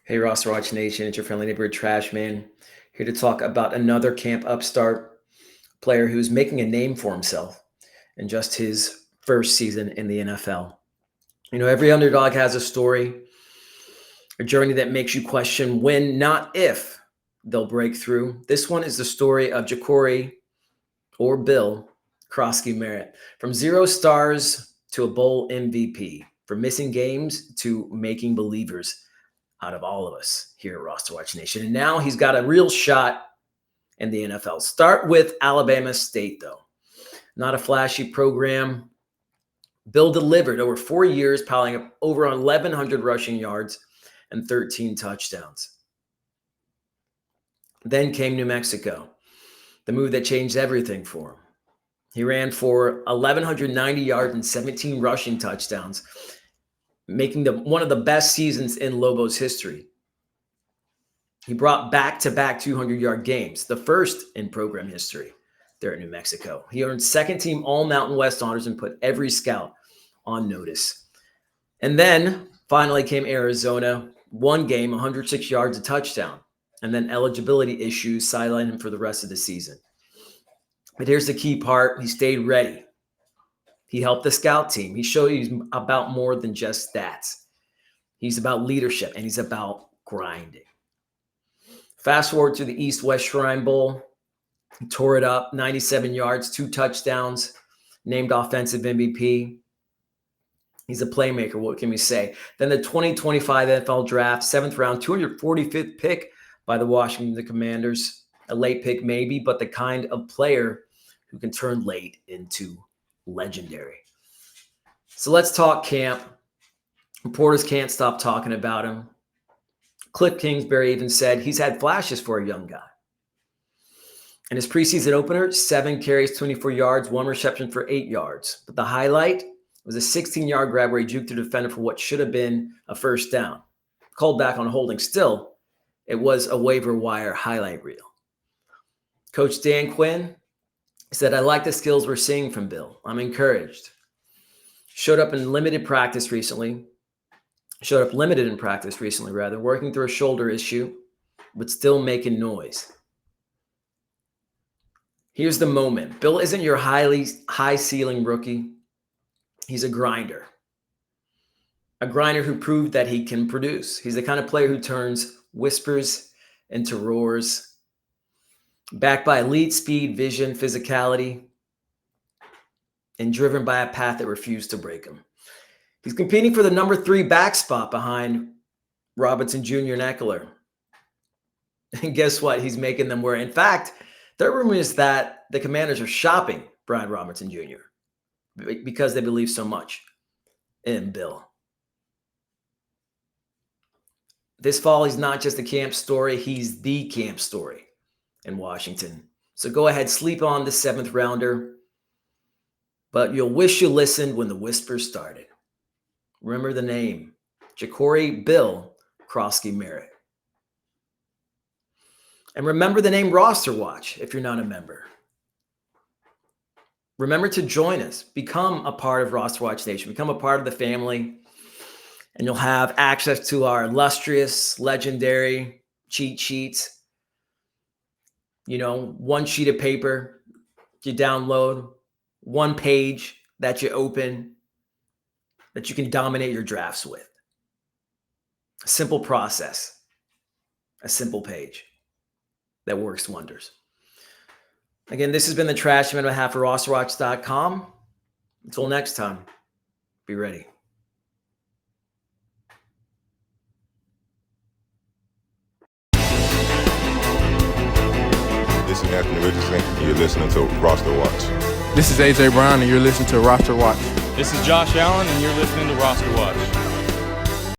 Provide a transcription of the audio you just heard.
Hey, RosterWatch Nation, it's your friendly neighborhood trash man here to talk about another camp upstart player who's making a name for himself in just his first season in the NFL. You know, every underdog has a story, a journey that makes you question when, not if, they'll break through. This one is the story of Ja'Cory, or Bill, Croskey-Merritt. From 0 stars to a bowl MVP, from missing games to making believers out of all of us here at RosterWatch Nation. And now he's got a real shot in the NFL. Start with Alabama State, though. Not a flashy program. Bill delivered over 4 years, piling up over 1,100 rushing yards and 13 touchdowns. Then came New Mexico, the move that changed everything for him. He ran for 1,190 yards and 17 rushing touchdowns, making one of the best seasons in Lobos history. He brought back-to-back 200-yard games, the first in program history there at New Mexico. He earned second-team All-Mountain West honors and put every scout on notice. And then finally came Arizona, one game, 106 yards, a touchdown, and then eligibility issues sidelined him for the rest of the season. But here's the key part. He stayed ready. He helped the scout team. He showed he's about more than just stats. He's about leadership, and he's about grinding. Fast forward to the East-West Shrine Bowl. He tore it up, 97 yards, 2 touchdowns, named offensive MVP. He's a playmaker. What can we say? Then the 2025 NFL Draft, 7th round, 245th pick by the Washington Commanders. A late pick maybe, but the kind of player who can turn late into legendary. So let's talk camp. Reporters can't stop talking about him. Cliff Kingsbury even said he's had flashes for a young guy. In his preseason opener, 7 carries, 24 yards, 1 reception for 8 yards. But the highlight was a 16-yard grab where he juked the defender for what should have been a first down. Called back on holding. Still, it was a waiver wire highlight reel. Coach Dan Quinn said, "I like the skills we're seeing from Bill. I'm encouraged. Showed up limited in practice recently, working through a shoulder issue, but still making noise." Here's the moment. Bill isn't your high-ceiling rookie. He's a grinder. A grinder who proved that he can produce. He's the kind of player who turns whispers into roars, backed by elite speed, vision, physicality, and driven by a path that refused to break him. He's competing for the number 3 back spot behind Robinson Jr. and Eckler. And guess what? He's making them wear. In fact, the rumor is that the Commanders are shopping Brian Robinson Jr. because they believe so much in Bill. This fall, he's not just a camp story. He's the camp story in Washington. So go ahead, sleep on the 7th rounder, but you'll wish you listened when the whispers started. Remember the name, Ja'Cory Bill Croskey-Merritt. And remember the name RosterWatch if you're not a member. Remember to join us. Become a part of RosterWatch Nation. Become a part of the family, and you'll have access to our illustrious, legendary cheat sheets. You know, 1 sheet of paper you download, 1 page that you open that you can dominate your drafts with. A simple process, a simple page that works wonders. Again, this has been the Trash Man on behalf of RosterWatch.com. Until next time, be ready. This is Anthony Richardson, and you're listening to Roster Watch. This is AJ Brown, and you're listening to Roster Watch. This is Josh Allen, and you're listening to Roster Watch.